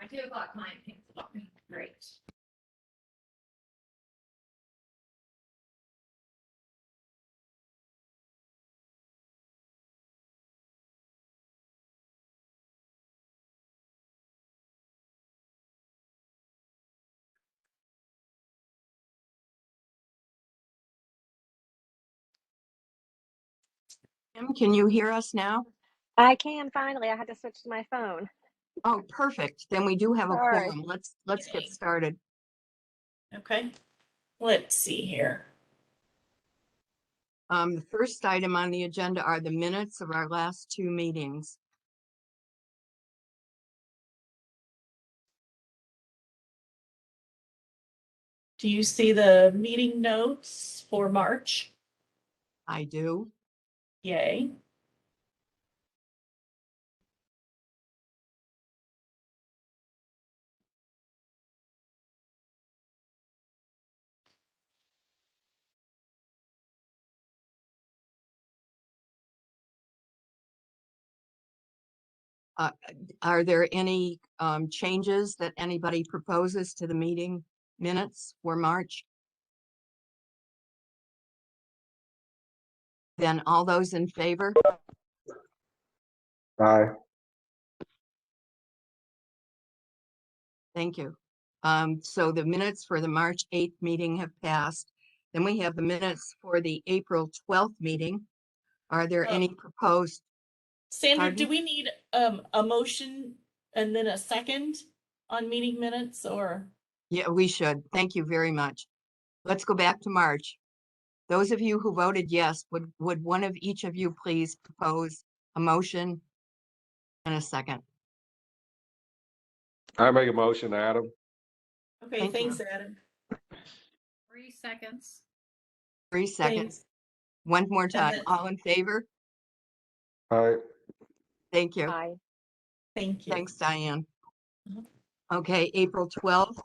My 2 o'clock client came to talk to me. Great. Kim, can you hear us now? I can finally. I had to switch to my phone. Oh, perfect. Then we do have a Sorry. quorum. Let's get started. Okay. Let's see here. The first item on the agenda are the minutes of our last 2 meetings. Do you see the meeting notes for March? I do. Yay. Are there any changes that anybody proposes to the meeting minutes for March? Then all those in favor? Aye. Thank you. So the minutes for the March 8th meeting have passed. Then we have the minutes for the April 12th meeting. Are there any proposed? Sandra, Pardon? do we need a motion and then a second on meeting minutes or? Yeah, we should. Thank you very much. Let's go back to March. Those of you who voted yes, would one of each of you please propose a motion and a second? I make a motion, Adam. Okay, Thank you. thanks, Adam. 3 seconds. 3 seconds. Thanks. One more time. then- All in favor? Aye. Thank you. Hi. Thank you. Thanks, Diane. Mhm. Okay, April 12th.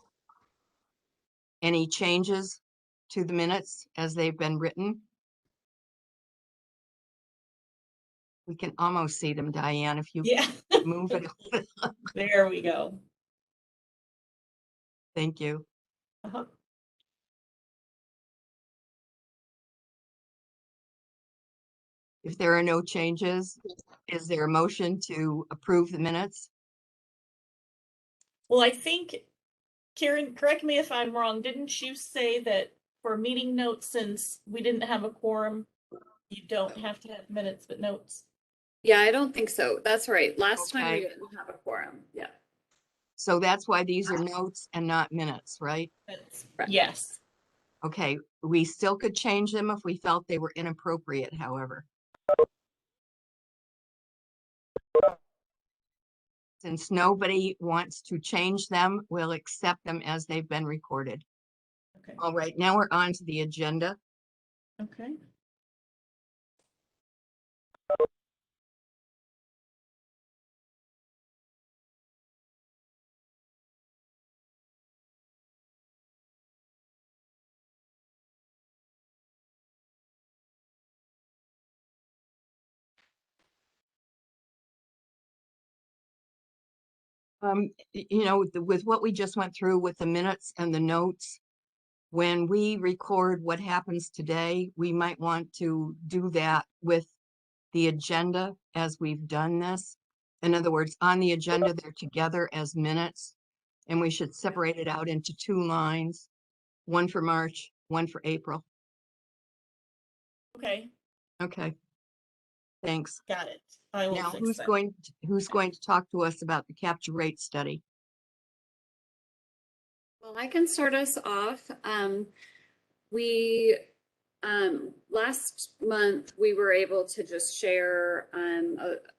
Any changes to the minutes as they've been written? We can almost see them, Diane, if you Yeah. move it. There we go. Thank you. Uh-huh. If there are no changes, is there a motion to approve the minutes? Well, I think, Karen, correct me if I'm wrong, didn't you say that for meeting notes, since we didn't have a quorum, you don't have to have minutes but notes? Yeah, I don't think so. That's right. Last time we Okay. didn't have a quorum. Yeah. So that's why these are notes and not minutes, right? That's, Correct. yes. Okay, we still could change them if we felt they were inappropriate, however. Since nobody wants to change them, we'll accept them as they've been recorded. Okay. All right, now we're on to the agenda. Okay. You know, with what we just went through with the minutes and the notes, when we record what happens today, we might want to do that with the agenda as we've done this. In other words, on the agenda, they're together as minutes, and we should separate it out into 2 lines, one for March, one for April. Okay. Okay. Thanks. Got it. I will Now, fix who's that. going to talk to us about the capture rate study? Well, I can start us off. We last month we were able to just share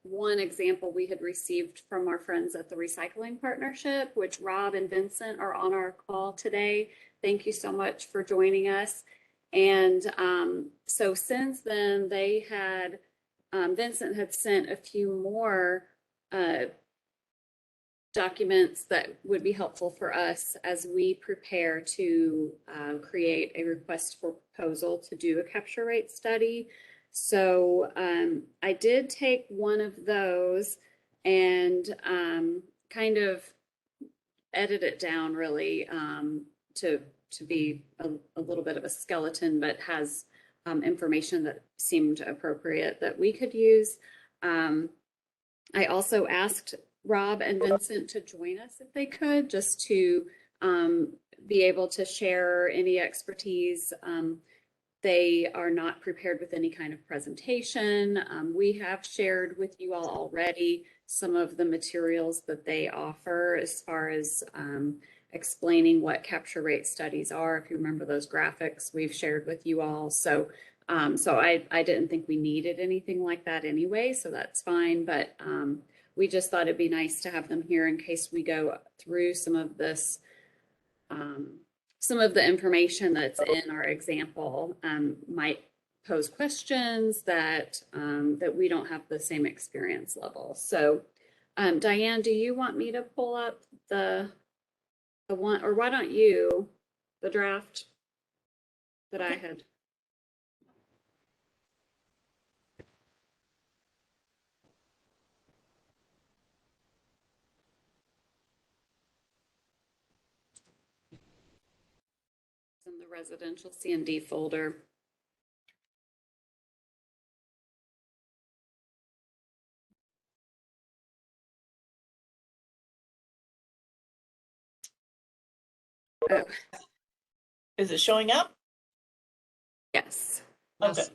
one example we had received from our friends at the Recycling Partnership, which Rob and Vincent are on our call today. Thank you so much for joining us. And so since then, they had Vincent had sent a few more documents that would be helpful for us as we prepare to create a request for proposal to do a capture rate study. So I did take one of those and kind of edit it down really to be a little bit of a skeleton, but has information that seemed appropriate that we could use. I also asked Rob and Vincent to join us if they could, just to be able to share any expertise. They are not prepared with any kind of presentation. We have shared with you all already some of the materials that they offer as far as explaining what capture rate studies are. If you remember those graphics we've shared with you all. So I didn't think we needed anything like that anyway, so that's fine. But we just thought it'd be nice to have them here in case we go through some of this, some of the information that's in our example might pose questions that that we don't have the same experience level. So Diane, do you want me to pull up the one, or why don't you, the draft that I had? In the residential C&D folder. Oh, Is it showing up? yes. Okay. Yes.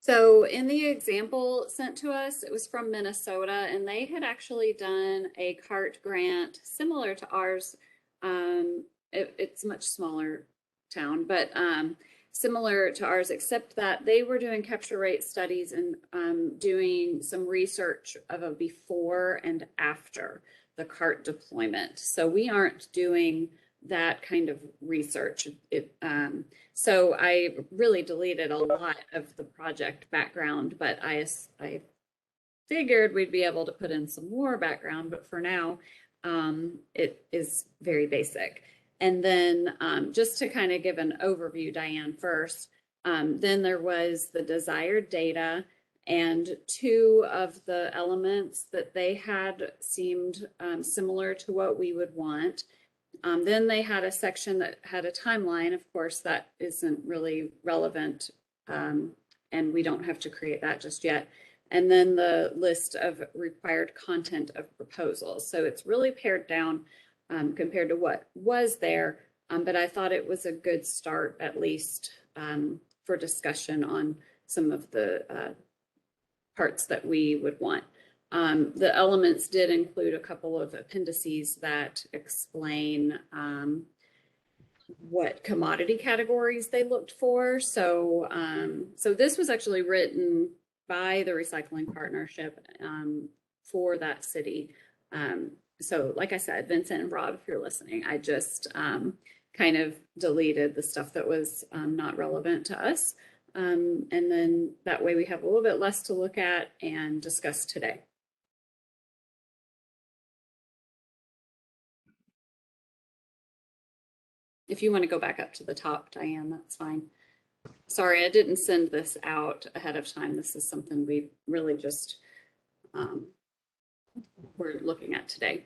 So in the example sent to us, it was from Minnesota, and they had actually done a CART grant similar to ours. It's a much smaller town, but similar to ours, except that they were doing capture rate studies and doing some research of a before and after the CART deployment. So we aren't doing that kind of research. So I really deleted a lot of the project background, but I figured we'd be able to put in some more background, but for now, it is very basic. And then just to kind of give an overview, Diane, first, then there was the desired data, and two of the elements that they had seemed similar to what we would want. Then they had a section that had a timeline. Of course, that isn't really relevant, and we don't have to create that just yet. And then the list of required content of proposals. So it's really pared down compared to what was there, but I thought it was a good start, at least for discussion on some of the parts that we would want. The elements did include a couple of appendices that explain what commodity categories they looked for. So, so this was actually written by the recycling partnership for that city. So like I said, Vincent and Rob, if you're listening, I just kind of deleted the stuff that was not relevant to us. And then that way we have a little bit less to look at and discuss today. If you want to go back up to the top, Diane, that's fine. Sorry, I didn't send this out ahead of time. This is something we really just we're looking at today.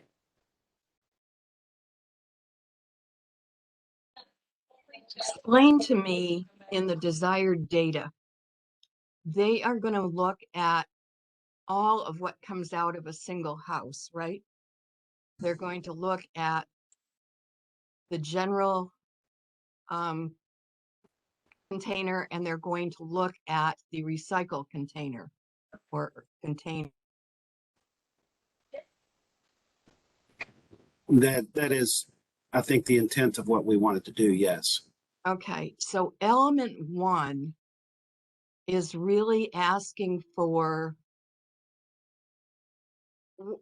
Explain to me in the desired data, they are going to look at all of what comes out of a single house, right? They're going to look at the general container, and they're going to look at the recycle container or container. That is, I think, the intent of what we wanted to do, yes. Okay, so element 1 is really asking for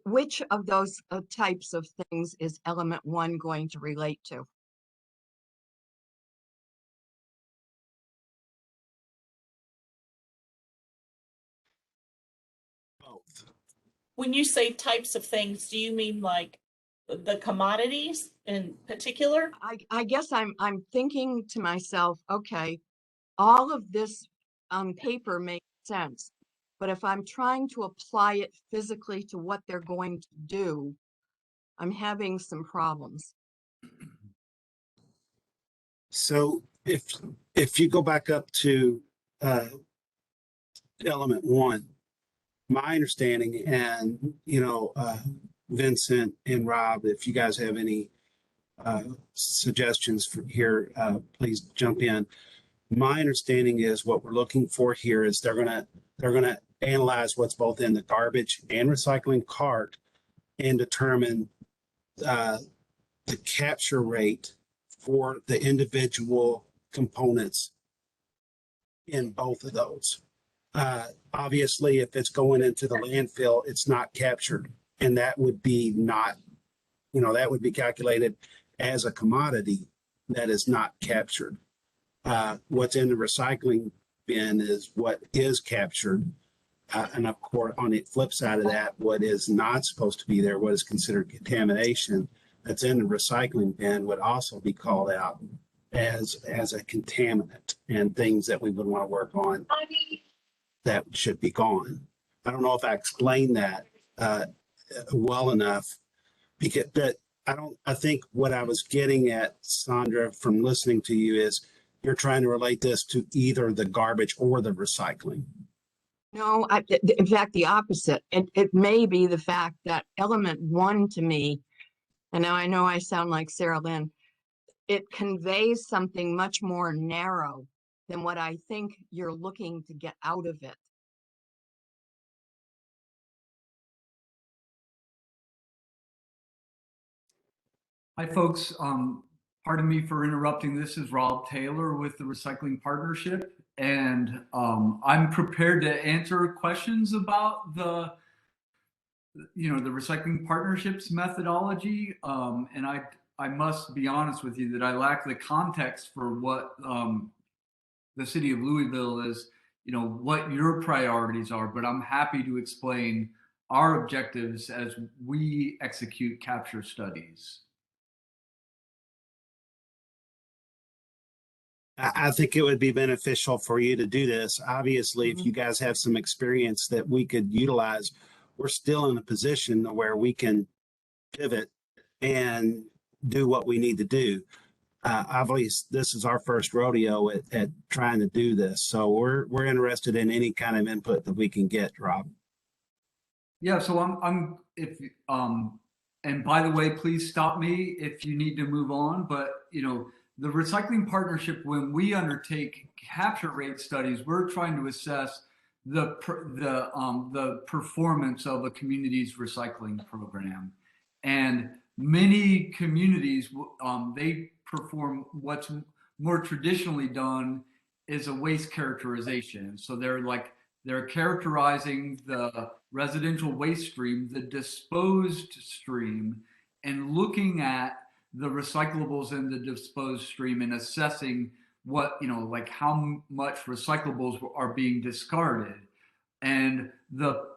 which of those types of things is element 1 going to relate to? Both. When you say types of things, do you mean like the commodities in particular? I guess I'm thinking to myself, okay, all of this paper makes sense, but if I'm trying to apply it physically to what they're going to do, I'm having some problems. So if you go back up to element 1, my understanding, and Vincent and Rob, if you guys have any suggestions for here, please jump in. My understanding is what we're looking for here is they're gonna analyze what's both in the garbage and recycling cart and determine the capture rate for the individual components in both of those. Obviously, if it's going into the landfill, it's not captured, and that would be not, that would be calculated as a commodity that is not captured. What's in the recycling bin is what is captured. And of course, on the flip side of that, what is not supposed to be there, what is considered contamination that's in the recycling bin would also be called out as a contaminant, and things that we would want to work on that should be gone. I don't know if I explained that well enough, because I think what I was getting at, Sandra, from listening to you is you're trying to relate this to either the garbage or the recycling. No, in fact, the opposite. It may be the fact that element 1 to me, and now I know I sound like Sarah Lynn, it conveys something much more narrow than what I think you're looking to get out of it. Hi, folks. Pardon me for interrupting. This is Rob Taylor with the Recycling Partnership, and I'm prepared to answer questions about the Recycling Partnership's methodology. And I must be honest with you that I lack the context for what the city of Louisville is, what your priorities are, but I'm happy to explain our objectives as we execute capture studies. I think it would be beneficial for you to do this. Obviously, if you guys have some experience that we could utilize, we're still in a position where we can pivot and do what we need to do. Obviously, this is our first rodeo at trying to do this, so we're interested in any kind of input that we can get, Rob. Yeah, so and by the way, please stop me if you need to move on. But the Recycling Partnership, when we undertake capture rate studies, we're trying to assess the performance of a community's recycling program. And many communities, they perform what's more traditionally done is a waste characterization. So they're characterizing the residential waste stream, the disposed stream, and looking at the recyclables in the disposed stream and assessing what, how much recyclables are being discarded. And the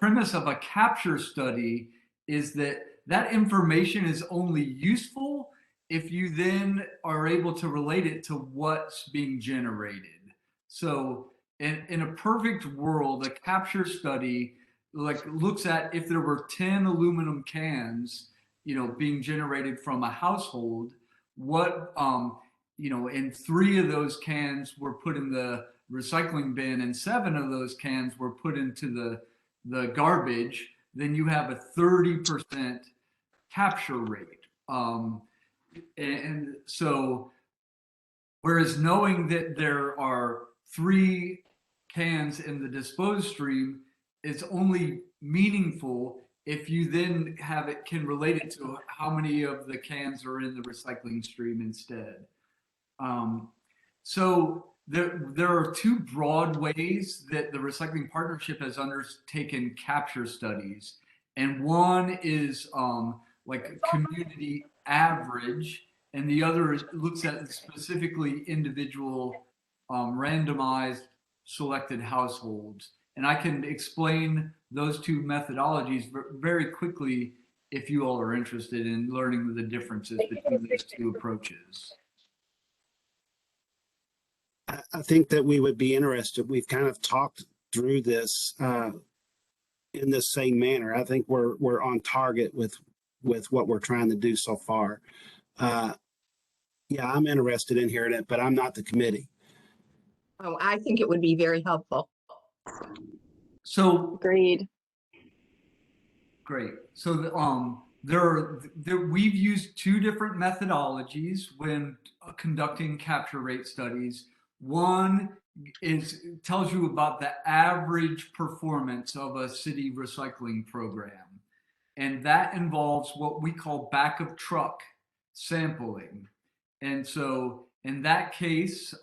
premise of a capture study is that information is only useful if you then are able to relate it to what's being generated. So in a perfect world, a capture study looks at if there were 10 aluminum cans being generated from a household, what and 3 of those cans were put in the recycling bin and 7 of those cans were put into the garbage, then you have a 30% capture rate. And so, whereas knowing that there are 3 cans in the disposed stream, it's only meaningful if you then can relate it to how many of the cans are in the recycling stream instead. So there are 2 broad ways that the Recycling Partnership has undertaken capture studies. And one is community average, and the other looks at specifically individual randomized selected households. And I can explain those 2 methodologies very quickly if you all are interested in learning the differences between these 2 approaches. I think that we would be interested. We've kind of talked through this in the same manner. I think we're on target with with what we're trying to do so far. Yeah, I'm interested in hearing it, but I'm not the committee. Oh, I think it would be very helpful. So Agreed. great. So we've used two different methodologies when conducting capture rate studies. One tells you about the average performance of a city recycling program, and that involves what we call back of truck sampling. And so in that case,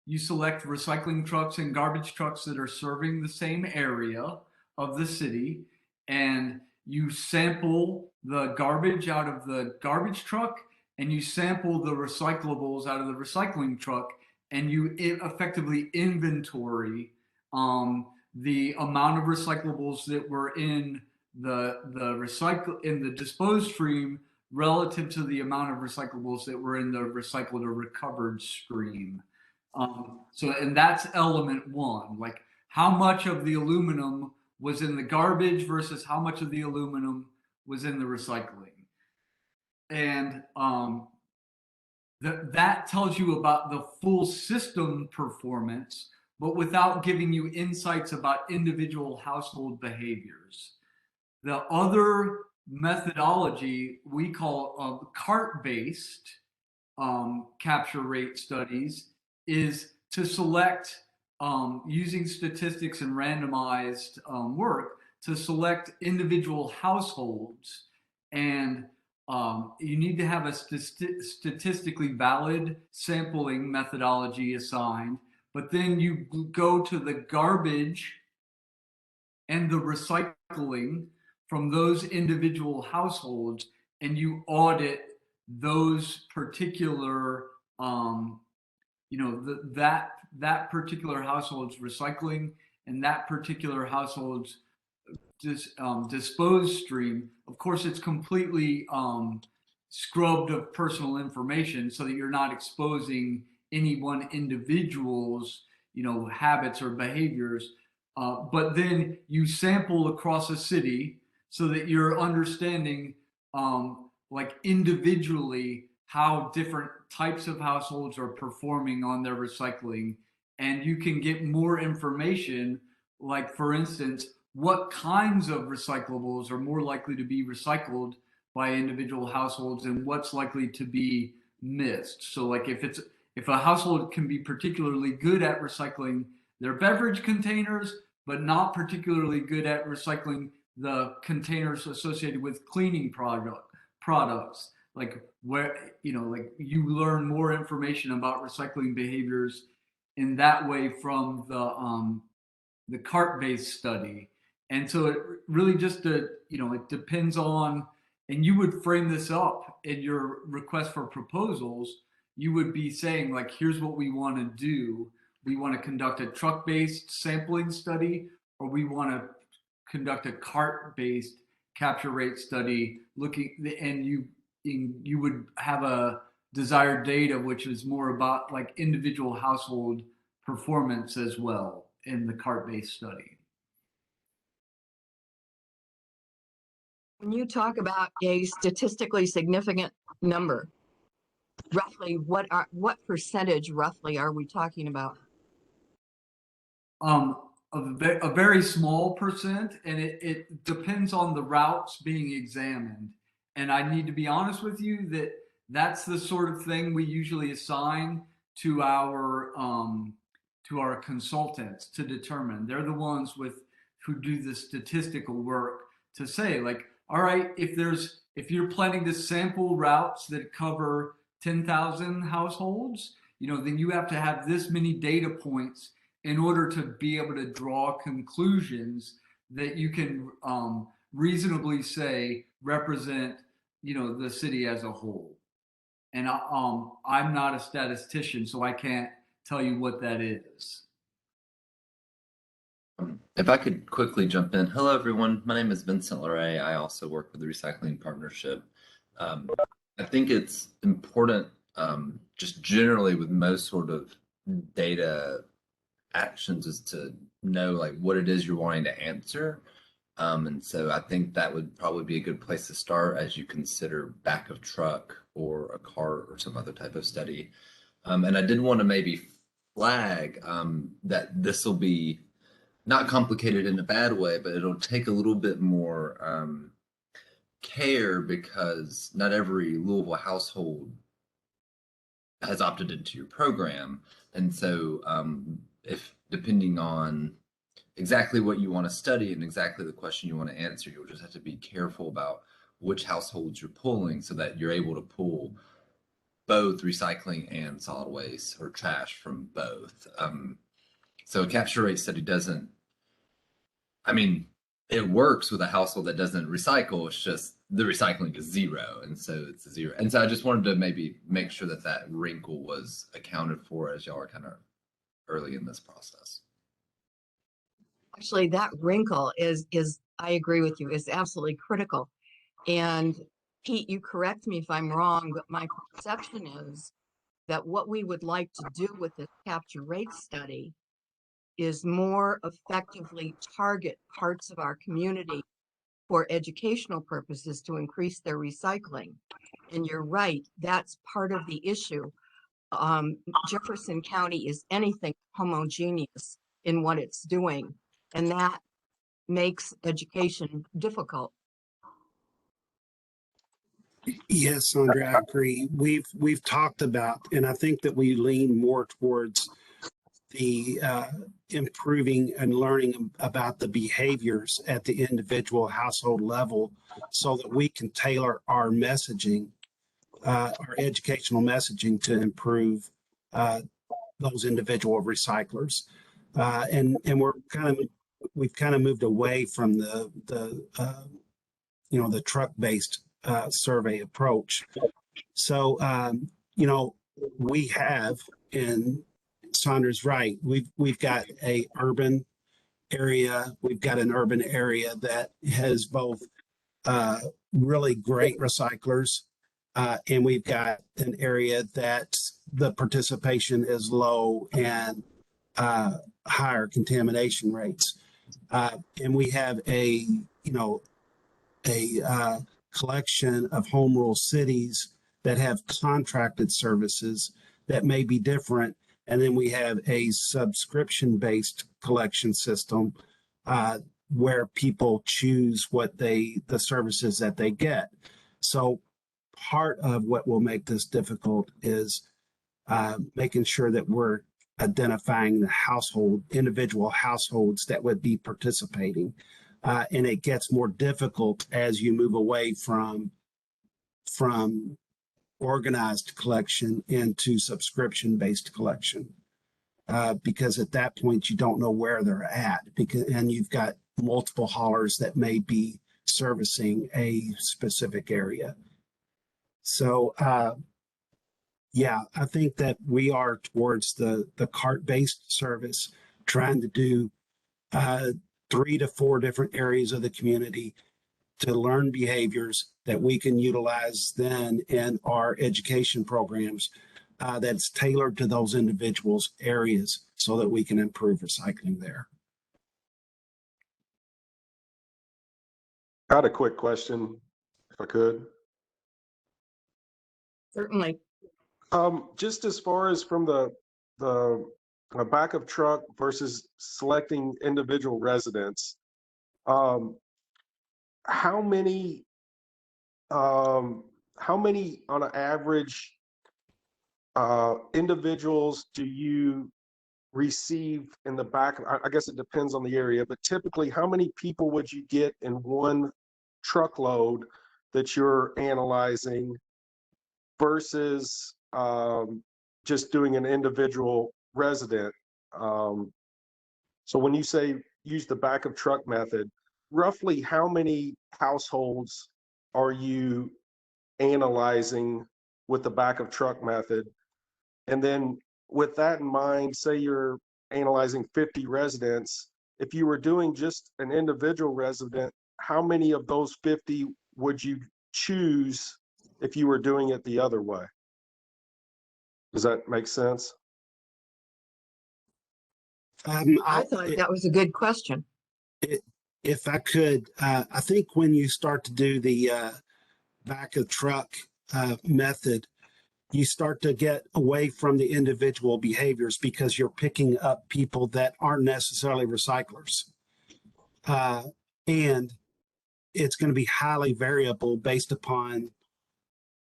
you select recycling trucks and garbage trucks that are serving the same area of the city, and you sample the garbage out of the garbage truck, and you sample the recyclables out of the recycling truck, and you effectively inventory the amount of recyclables that were in the disposed stream relative to the amount of recyclables that were in the recycled or recovered stream. And that's element one, like how much of the aluminum was in the garbage versus how much of the aluminum was in the recycling. And that tells you about the full system performance, but without giving you insights about individual household behaviors. The other methodology we call cart-based capture rate studies is to select, using statistics and randomized work, to select individual households, and you need to have a statistically valid sampling methodology assigned, but then you go to the garbage and the recycling from those individual households, and you audit those particular that particular household's recycling and that particular household's disposed stream. Of course, it's completely scrubbed of personal information so that you're not exposing any one individual's habits or behaviors. But then you sample across a city so that you're understanding like individually how different types of households are performing on their recycling. And you can get more information, like for instance, what kinds of recyclables are more likely to be recycled by individual households and what's likely to be missed. So like if a household can be particularly good at recycling their beverage containers, but not particularly good at recycling the containers associated with cleaning products, like where like you learn more information about recycling behaviors in that way from the cart-based study. And so it really just it depends on, and you would frame this up in your request for proposals. You would be saying like, here's what we want to do. We want to conduct a truck-based sampling study, or we want to conduct a cart-based capture rate study and you would have a desired data which is more about like individual household performance as well in the cart-based study. When you talk about a statistically significant number, roughly what percentage roughly are we talking about? A very small percent, and it depends on the routes being examined. And I need to be honest with you that that's the sort of thing we usually assign to our consultants to determine. They're the ones who do the statistical work to say like, all right, if you're planning to sample routes that cover 10,000 households, then you have to have this many data points in order to be able to draw conclusions that you can reasonably say represent, the city as a whole. And I'm not a statistician, so I can't tell you what that is. If I could quickly jump in. Hello, everyone. My name is Vincent Larray. I also work with the Recycling Partnership. I think it's important, just generally with most sort of data actions, is to know like what it is you're wanting to answer. And so I think that would probably be a good place to start as you consider back of truck or a cart or some other type of study. And I did want to maybe flag that this will be not complicated in a bad way, but it'll take a little bit more care because not every Louisville household has opted into your program. And so if depending on exactly what you want to study and exactly the question you want to answer, you'll just have to be careful about which households you're pulling so that you're able to pull both recycling and solid waste or trash from both. So a capture rate study doesn't, I mean, it works with a household that doesn't recycle. It's just the recycling is zero. And so it's a zero. And so I just wanted to maybe make sure that that wrinkle was accounted for as y'all are kind of early in this process. Actually, that wrinkle is I agree with you, is absolutely critical. And Pete, you correct me if I'm wrong, but my perception is that what we would like to do with this capture rate study is more effectively target parts of our community for educational purposes to increase their recycling. And you're right, that's part of the issue. Jefferson County is anything homogeneous in what it's doing, and that makes education difficult. Yes, Sandra, I agree. We've talked about, and I think that we lean more towards the improving and learning about the behaviors at the individual household level so that we can tailor our messaging, our educational messaging to improve those individual recyclers. And we've kind of moved away from the truck-based survey approach. So, we have, and Sandra's right, we've got a urban area, we've got an urban area that has both really great recyclers, and we've got an area that the participation is low and higher contamination rates. And we have a collection of home rule cities that have contracted services that may be different. And then we have a subscription-based collection system where people choose the services that they get. So part of what will make this difficult is making sure that we're identifying the individual households that would be participating. And it gets more difficult as you move away from organized collection into subscription-based collection. Because at that point, you don't know where they're at, and you've got multiple haulers that may be servicing a specific area. So, yeah, I think that we are towards the cart-based service, trying to do 3 to 4 different areas of the community to learn behaviors that we can utilize then in our education programs that's tailored to those individuals' areas so that we can improve recycling there. I had a quick question, if I could. Certainly. Just as far as from the back of truck versus selecting individual residents, how many on an average individuals do you receive in the back? I guess it depends on the area, but typically how many people would you get in one truckload that you're analyzing versus just doing an individual resident? So when you say use the back of truck method, roughly how many households are you analyzing with the back of truck method? And then with that in mind, say you're analyzing 50 residents, if you were doing just an individual resident, how many of those 50 would you choose if you were doing it the other way? Does that make sense? I thought that was a good question. If I could, I think when you start to do the back of truck method, you start to get away from the individual behaviors because you're picking up people that aren't necessarily recyclers. And it's going to be highly variable based upon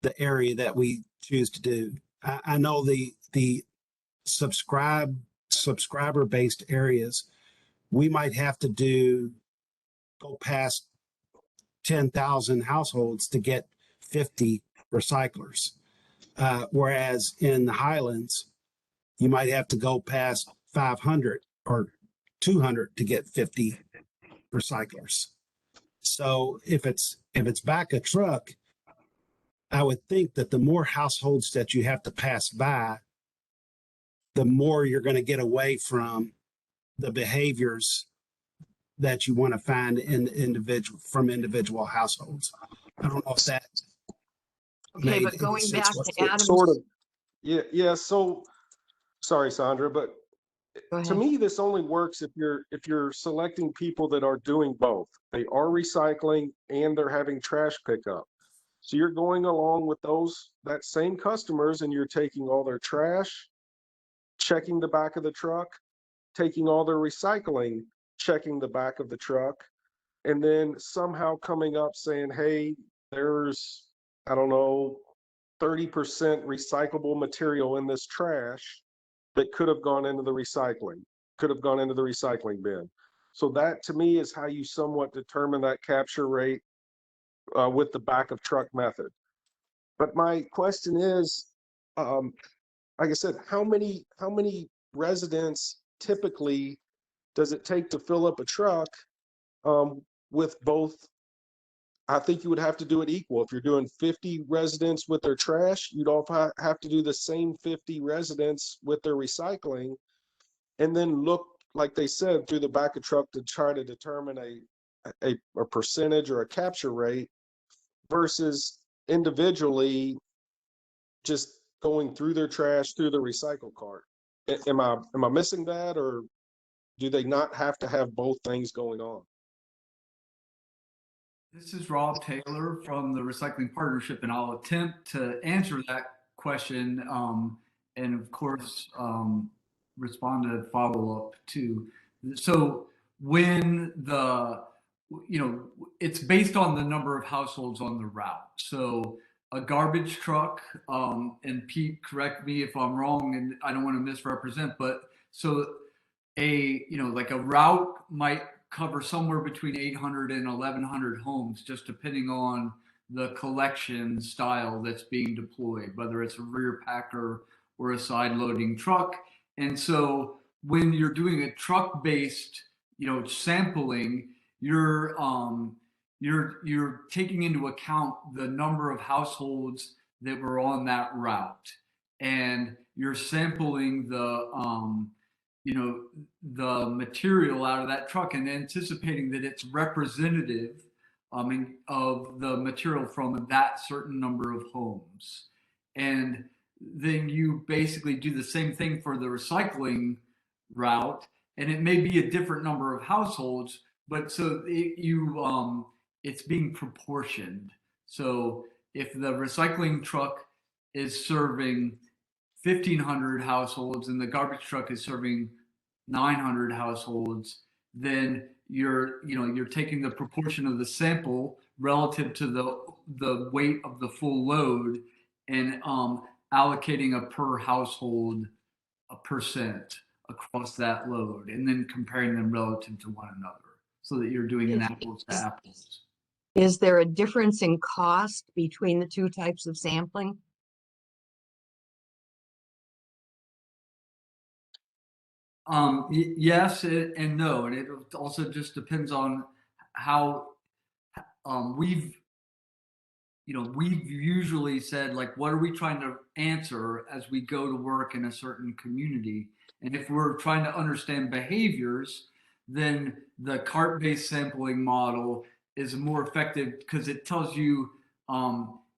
the area that we choose to do. I know the subscriber based areas, we might have to go past 10,000 households to get 50 recyclers. Whereas in the Highlands, you might have to go past 500 or 200 to get 50 recyclers. So if it's back a truck, I would think that the more households that you have to pass by, the more you're going to get away from the behaviors that you want to find in individual households. I don't know if that Okay, made but any going sense back to whatsoever. Adam's, Sort of. Yeah. So, sorry, Sandra, but go to ahead. me, this only works if you're selecting people that are doing both. They are recycling and they're having trash pickup. So you're going along with that same customers, and you're taking all their trash, checking the back of the truck, taking all their recycling, checking the back of the truck, and then somehow coming up saying, hey, there's, I don't know, 30% recyclable material in this trash that could have gone into the recycling bin. So that to me is how you somewhat determine that capture rate with the back of truck method. But my question is, like I said, how many residents typically does it take to fill up a truck with both? I think you would have to do it equal. If you're doing 50 residents with their trash, you'd all have to do the same 50 residents with their recycling, and then look, like they said, through the back of truck to try to determine a percentage or a capture rate versus individually just going through their trash through the recycle cart. Am I missing that, or do they not have to have both things going on? This is Rob Taylor from the Recycling Partnership, and I'll attempt to answer that question, and of course, respond to follow-up too. So when it's based on the number of households on the route. So a garbage truck, and Pete, correct me if I'm wrong, and I don't want to misrepresent, but so like a route might cover somewhere between 800 and 1100 homes, just depending on the collection style that's being deployed, whether it's a rear packer or a side loading truck. And so when you're doing a truck based, sampling, you're taking into account the number of households that were on that route, and you're sampling the material out of that truck and anticipating that it's representative of the material from that certain number of homes. And then you basically do the same thing for the recycling route, and it may be a different number of households, but so it's being proportioned. So if the recycling truck is serving 1,500 households and the garbage truck is serving 900 households, then you're taking the proportion of the sample relative to the weight of the full load, and allocating a per household a percent across that load, and then comparing them relative to one another, so that you're doing an apples to apples. Is there a difference in cost between the two types of sampling? Yes and no, and it also just depends on how we've usually said, like, what are we trying to answer as we go to work in a certain community? And if we're trying to understand behaviors, then the cart-based sampling model is more effective because it tells you,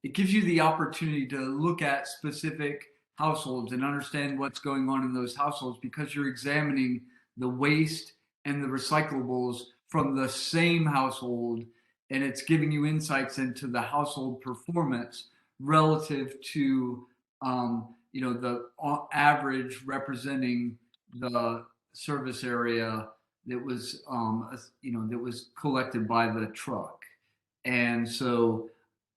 it gives you the opportunity to look at specific households and understand what's going on in those households, because you're examining the waste and the recyclables from the same household, and it's giving you insights into the household performance relative to the average representing the service area that was that was collected by the truck. And so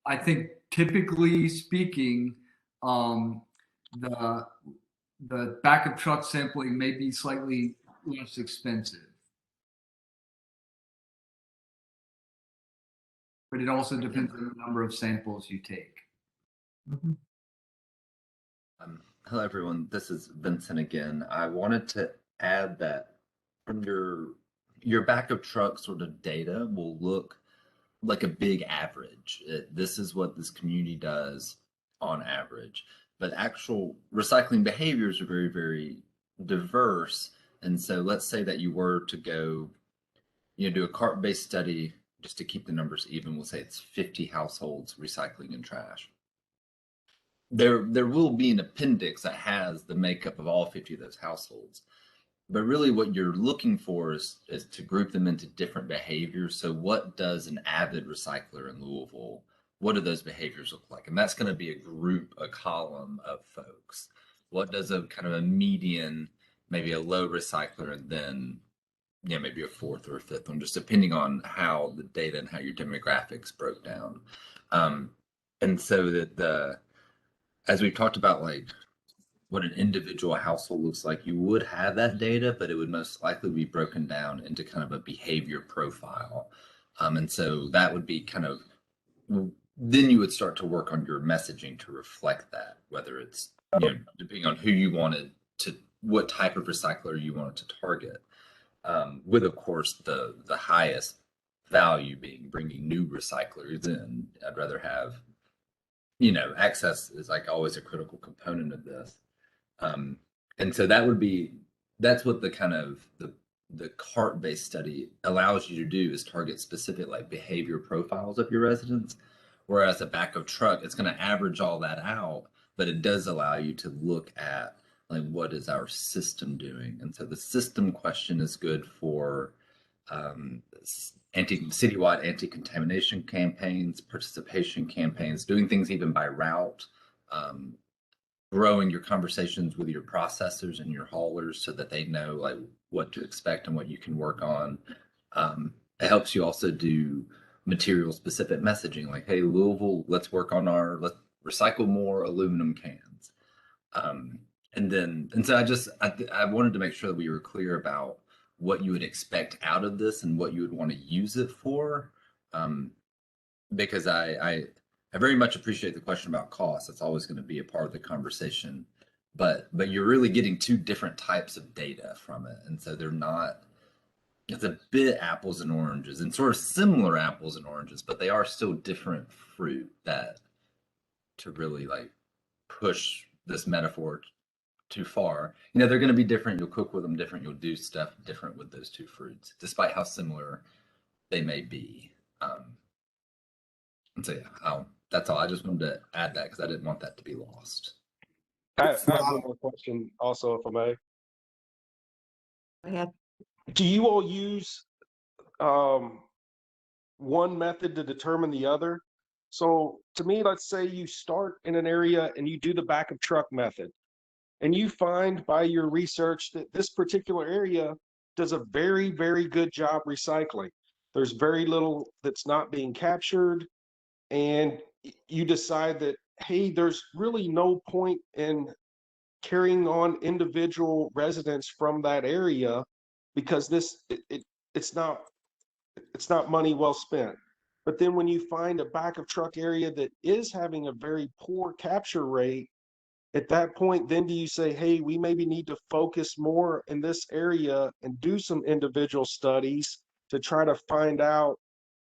I think typically speaking, the backup truck sampling may be slightly less expensive. But it also depends on the number of samples you take. Hello, everyone. This is Vincent again. I wanted to add that from your backup truck sort of data will look like a big average. This is what this community does on average. But actual recycling behaviors are very, very diverse. And so let's say that you were to go, do a cart-based study, just to keep the numbers even, we'll say it's 50 households recycling and trash. There will be an appendix that has the makeup of all 50 of those households. But really what you're looking for is to group them into different behaviors. So what does an avid recycler in Louisville, what do those behaviors look like? And that's going to be a column of folks. What does a kind of a median, maybe a low recycler, and then maybe a fourth or a fifth one, just depending on how the data and how your demographics broke down. And so that as we've talked about, like what an individual household looks like, you would have that data, but it would most likely be broken down into kind of a behavior profile. And so that would be kind of, then you would start to work on your messaging to reflect that, whether it's, depending on who you wanted to, what type of recycler you wanted to target. With, of course, the highest value being bringing new recyclers in. I'd rather have, access is like always a critical component of this. And so that's what the kind of the cart-based study allows you to do, is target specific like behavior profiles of your residents. Whereas a backup truck, it's going to average all that out, but it does allow you to look at like what is our system doing. And so the system question is good for citywide anti-contamination campaigns, participation campaigns, doing things even by route, growing your conversations with your processors and your haulers so that they know like what to expect and what you can work on. It helps you also do material specific messaging, like, hey, Louisville, let's work on let's recycle more aluminum cans. And so I wanted to make sure that we were clear about what you would expect out of this and what you would want to use it for. Because I very much appreciate the question about cost. It's always going to be a part of the conversation, but you're really getting two different types of data from it. And so it's a bit apples and oranges, and sort of similar apples and oranges, but they are still different fruit that to really like push this metaphor too far. They're going to be different. You'll cook with them different. You'll do stuff different with those two fruits, despite how similar they may be. And so, yeah, that's all. I just wanted to add that because I didn't want that to be lost. I have one more question also, if I may. Go ahead. Do you all use one method to determine the other? So to me, let's say you start in an area and you do the backup truck method, and you find by your research that this particular area does a very, very good job recycling. There's very little that's not being captured, and you decide that, hey, there's really no point in carrying on individual residents from that area because it's not money well spent. But then when you find a backup truck area that is having a very poor capture rate, at that point, then do you say, hey, we maybe need to focus more in this area and do some individual studies to try to find out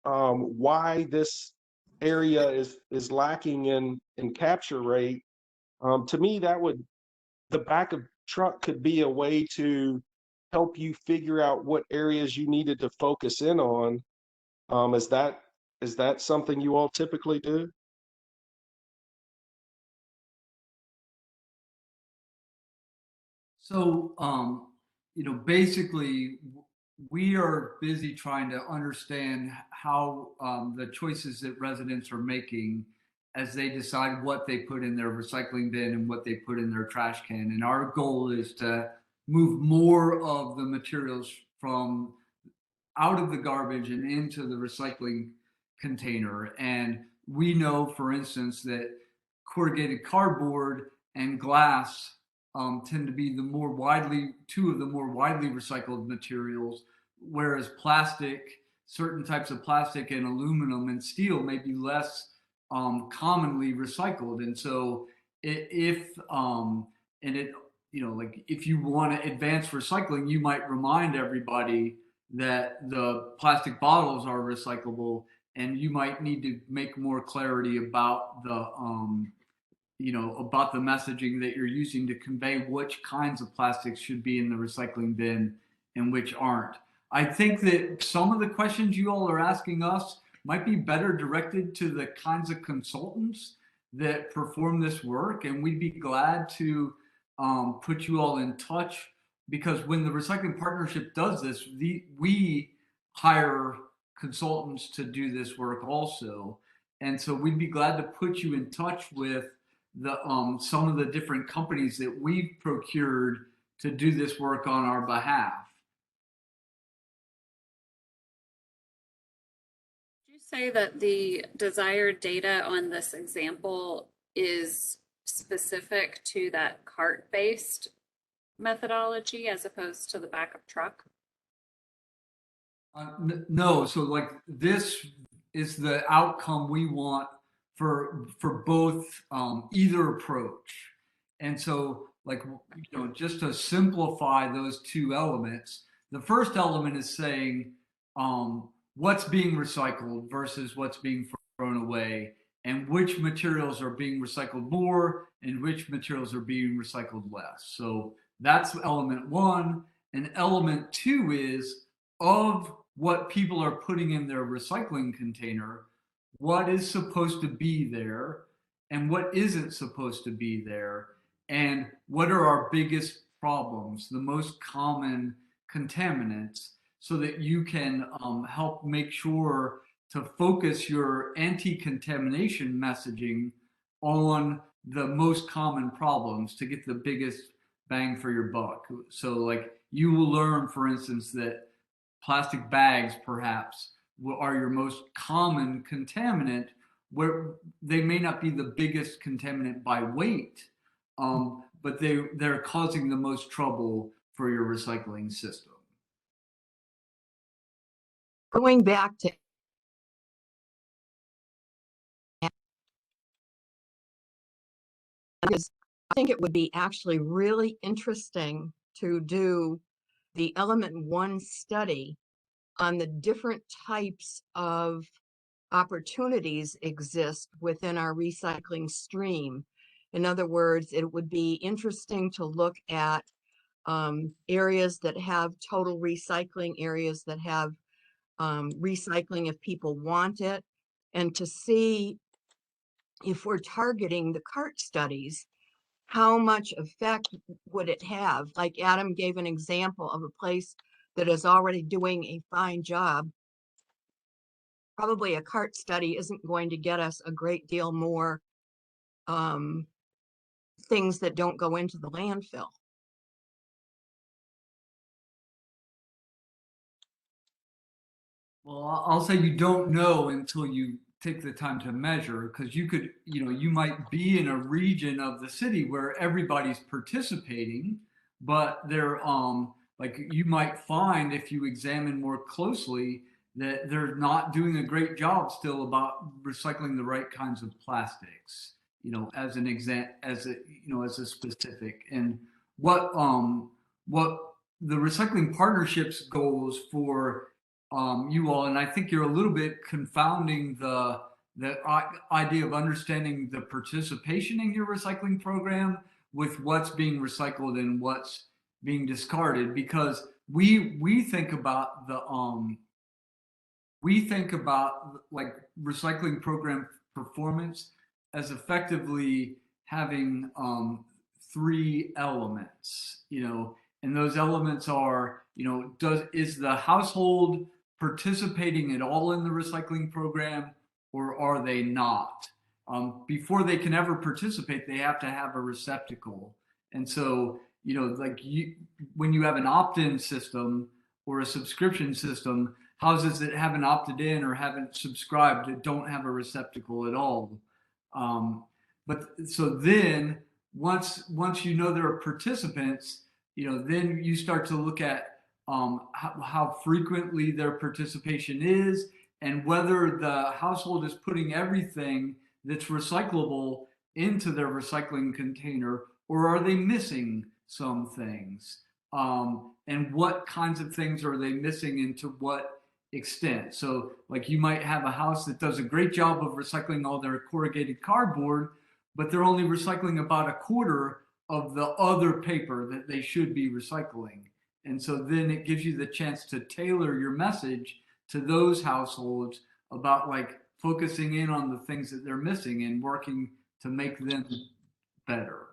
why this area is lacking in capture rate? To me, the backup truck could be a way to help you figure out what areas you needed to focus in on. Is that something you all typically do? So, basically we are busy trying to understand how the choices that residents are making as they decide what they put in their recycling bin and what they put in their trash can. And our goal is to move more of the materials from out of the garbage and into the recycling container. And we know, for instance, that corrugated cardboard and glass tend to be two of the more widely recycled materials, whereas plastic, certain types of plastic and aluminum and steel may be less commonly recycled. And so if like if you want to advance recycling, you might remind everybody that the plastic bottles are recyclable, and you might need to make more clarity about about the messaging that you're using to convey which kinds of plastics should be in the recycling bin and which aren't. I think that some of the questions you all are asking us might be better directed to the kinds of consultants that perform this work, and we'd be glad to put you all in touch, because when the recycling partnership does this, we hire consultants to do this work also. And so we'd be glad to put you in touch with the some of the different companies that we've procured to do this work on our behalf. Did you say that the desired data on this example is specific to that cart-based methodology as opposed to the backup truck? No, so like this is the outcome we want for both either approach. And so like, just to simplify those two elements, the first element is saying what's being recycled versus what's being thrown away, and which materials are being recycled more and which materials are being recycled less. So that's element one. And element two is, of what people are putting in their recycling container, what is supposed to be there and what isn't supposed to be there, and what are our biggest problems, the most common contaminants, so that you can help make sure to focus your anti-contamination messaging on the most common problems to get the biggest bang for your buck. So like, you will learn, for instance, that plastic bags perhaps are your most common contaminant, where they may not be the biggest contaminant by weight, but they're causing the most trouble for your recycling system. Going back to because I think it would be actually really interesting to do the element one study on the different types of opportunities exist within our recycling stream. In other words, it would be interesting to look at areas that have total recycling, areas that have recycling if people want it, and to see if we're targeting the cart studies, how much effect would it have? Like Adam gave an example of a place that is already doing a fine job. Probably a cart study isn't going to get us a great deal more things that don't go into the landfill. Well, I'll say you don't know until you take the time to measure, because you could, you might be in a region of the city where everybody's participating, but they're like, you might find, if you examine more closely, that they're not doing a great job still about recycling the right kinds of plastics, as an as a specific. And what the recycling partnerships goals for you all, and I think you're a little bit confounding the idea of understanding the participation in your recycling program with what's being recycled and what's being discarded, because we think about like recycling program performance as effectively having three elements. And those elements are, is the household participating at all in the recycling program, or are they not? Before they can ever participate, they have to have a receptacle. And so, when you have an opt-in system or a subscription system, houses that haven't opted in or haven't subscribed that don't have a receptacle at all. But so then once there are participants, then you start to look at how frequently their participation is, and whether the household is putting everything that's recyclable into their recycling container, or are they missing some things? And what kinds of things are they missing, and to what extent? So like, you might have a house that does a great job of recycling all their corrugated cardboard, but they're only recycling about a quarter of the other paper that they should be recycling. And so then it gives you the chance to tailor your message to those households about like focusing in on the things that they're missing and working to make them better.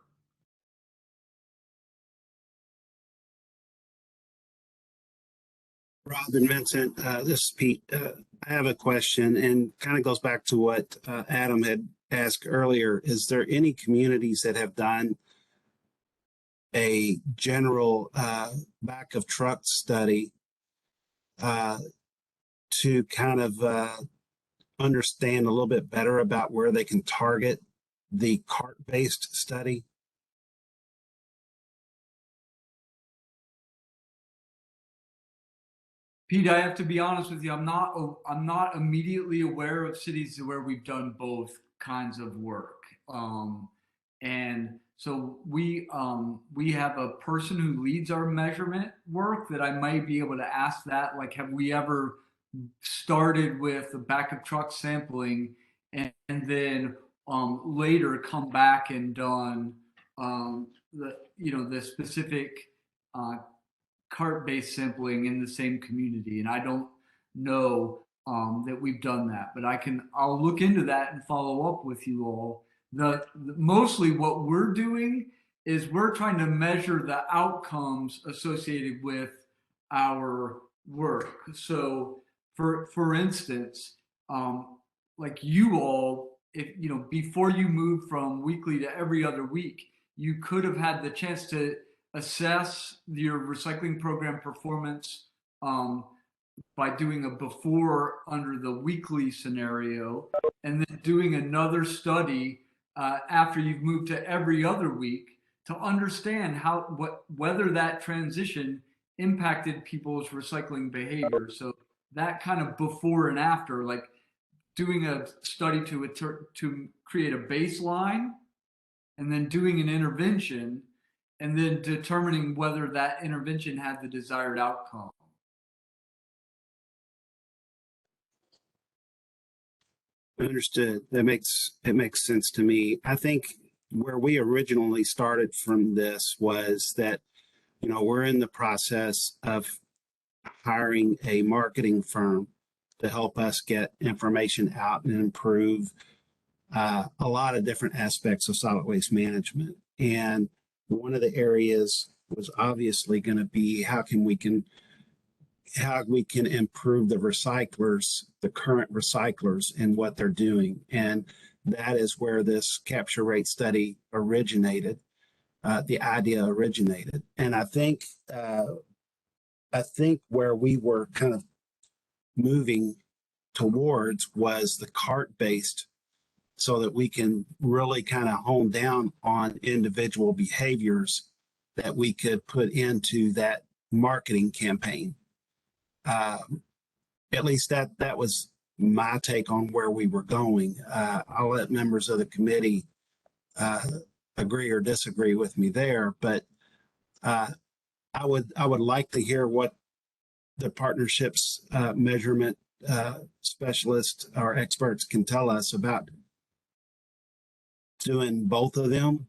Rob and Vincent, this is Pete. I have a question, and kind of goes back to what Adam had asked earlier. Is there any communities that have done a general back of truck study to kind of understand a little bit better about where they can target the cart-based study? Pete, I have to be honest with you. I'm not immediately aware of cities where we've done both kinds of work. And so we have a person who leads our measurement work that I might be able to ask that. Like, have we ever started with the back of truck sampling and then later come back and done the specific cart-based sampling in the same community? And I don't know that we've done that, but I'll look into that and follow up with you all. Mostly what we're doing is we're trying to measure the outcomes associated with our work. So for instance, like you all, if before you moved from weekly to every other week, you could have had the chance to assess your recycling program performance by doing a before under the weekly scenario, and then doing another study after you've moved to every other week to understand whether that transition impacted people's recycling behavior. So that kind of before and after, like doing a study to create a baseline, and then doing an intervention, and then determining whether that intervention had the desired outcome. Understood. It makes sense to me. I think where we originally started from this was that, we're in the process of hiring a marketing firm to help us get information out and improve a lot of different aspects of solid waste management. And one of the areas was obviously going to be how we can improve the recyclers, the current recyclers, and what they're doing. And that is where this capture rate study originated. The idea originated. And I think where we were kind of moving towards was the cart-based, so that we can really kind of hone down on individual behaviors that we could put into that marketing campaign. At least that was my take on where we were going. I'll let members of the committee agree or disagree with me there, but I would like to hear what the partnerships measurement specialists or experts can tell us about doing both of them,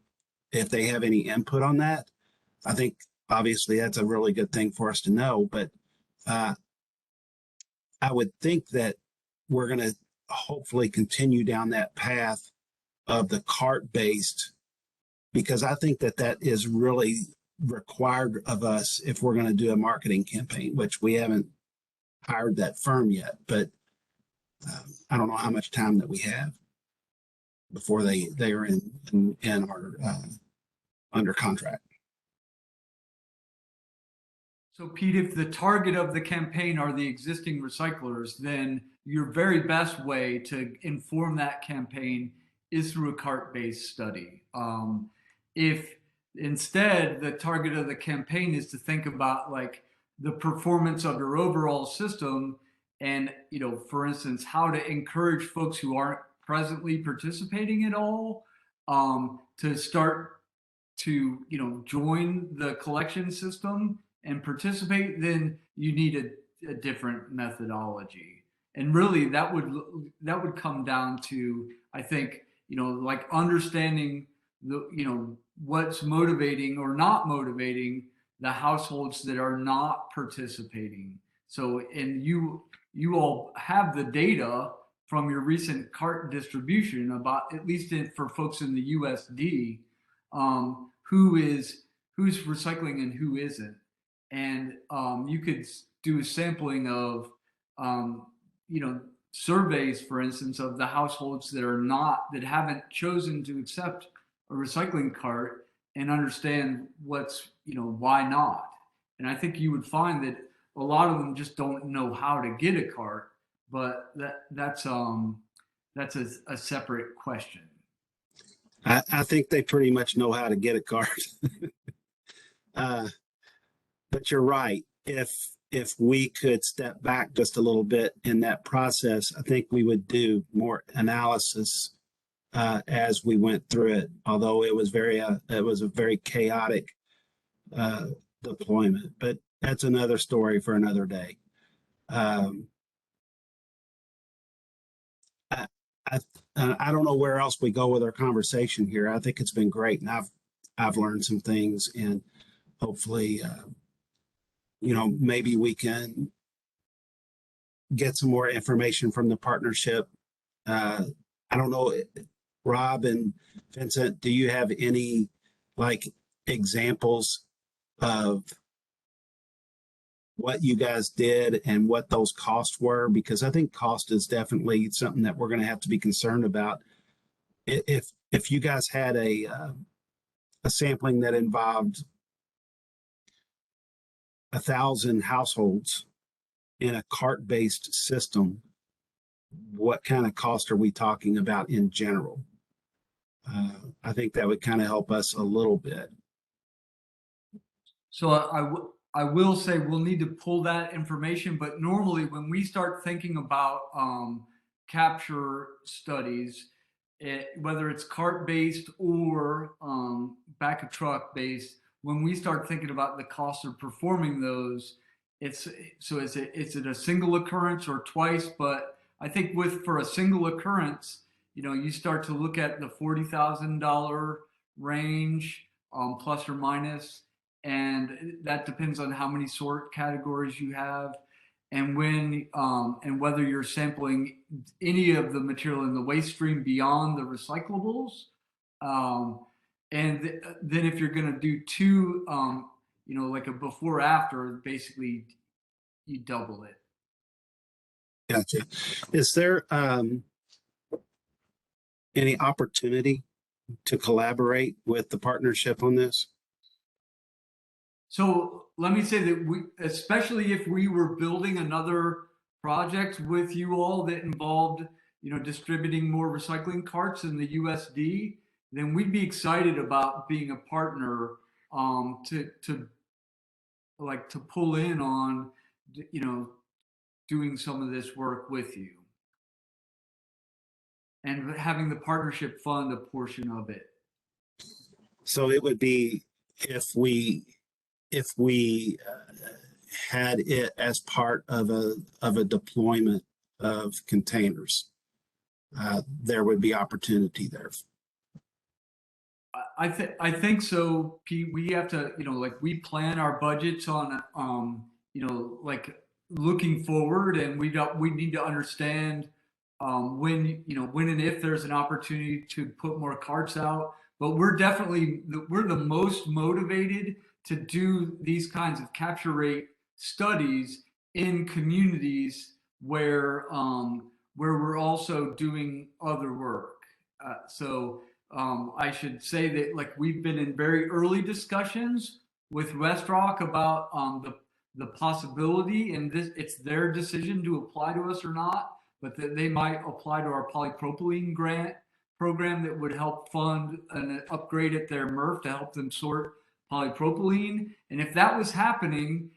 if they have any input on that. I think obviously that's a really good thing for us to know, but I would think that we're going to hopefully continue down that path of the cart-based, because I think that is really required of us if we're going to do a marketing campaign, which we haven't hired that firm yet, but I don't know how much time that we have before they are in our under contract. So Pete, if the target of the campaign are the existing recyclers, then your very best way to inform that campaign is through a cart-based study. If instead the target of the campaign is to think about like the performance of your overall system and, you know, for instance, how to encourage folks who aren't presently participating at all to start to, you know, join the collection system and participate, then you need a different methodology. And really that would come down to, I think, you know, like understanding the, you know, what's motivating or not motivating the households that are not participating. So, and you all have the data from your recent cart distribution about, at least for folks in the USD, who's recycling and who isn't. And you could do a sampling of, you know, surveys, for instance, of the households that haven't chosen to accept a recycling cart and understand what's, you know, why not. And I think you would find that a lot of them just don't know how to get a cart, but that's a separate question. I think they pretty much know how to get a cart. But you're right. If we could step back just a little bit in that process, I think we would do more analysis as we went through it. Although it was a very chaotic deployment, but that's another story for another day. I don't know where else we go with our conversation here. I think it's been great, and I've learned some things, and hopefully, you know, maybe we can get some more information from the partnership. I don't know, Rob and Vincent, do you have any like examples of what you guys did and what those costs were? Because I think cost is definitely something that we're going to have to be concerned about. If you guys had a sampling that involved 1,000 households in a cart-based system, what kind of cost are we talking about in general? I think that would kind of help us a little bit. So I will say we'll need to pull that information, but normally when we start thinking about capture studies, whether it's cart-based or back of truck based, when we start thinking about the cost of performing those, is it a single occurrence or twice? But I think for a single occurrence, you know, you start to look at the $40,000 range, plus or minus, and that depends on how many sort categories you have, and and whether you're sampling any of the material in the waste stream beyond the recyclables. And then if you're going to do two, you know, like a before after, basically you double it. Gotcha. Is there any opportunity to collaborate with the partnership on this? So let me say that especially if we were building another project with you all that involved, you know, distributing more recycling carts in the USD, then we'd be excited about being a partner to pull in on, you know, doing some of this work with you and having the partnership fund a portion of it. So it would be if we had it as part of a deployment of containers, there would be opportunity there. I think so, Pete. We have to, you know, like we plan our budgets on, you know, like looking forward, and we need to understand when and if there's an opportunity to put more carts out. But we're the most motivated to do these kinds of capture rate studies in communities where we're also doing other work. So I should say that like we've been in very early discussions with West Rock about the possibility, and it's their decision to apply to us or not, but that they might apply to our polypropylene grant program that would help fund an upgrade at their MRF to help them sort polypropylene. And if that was happening,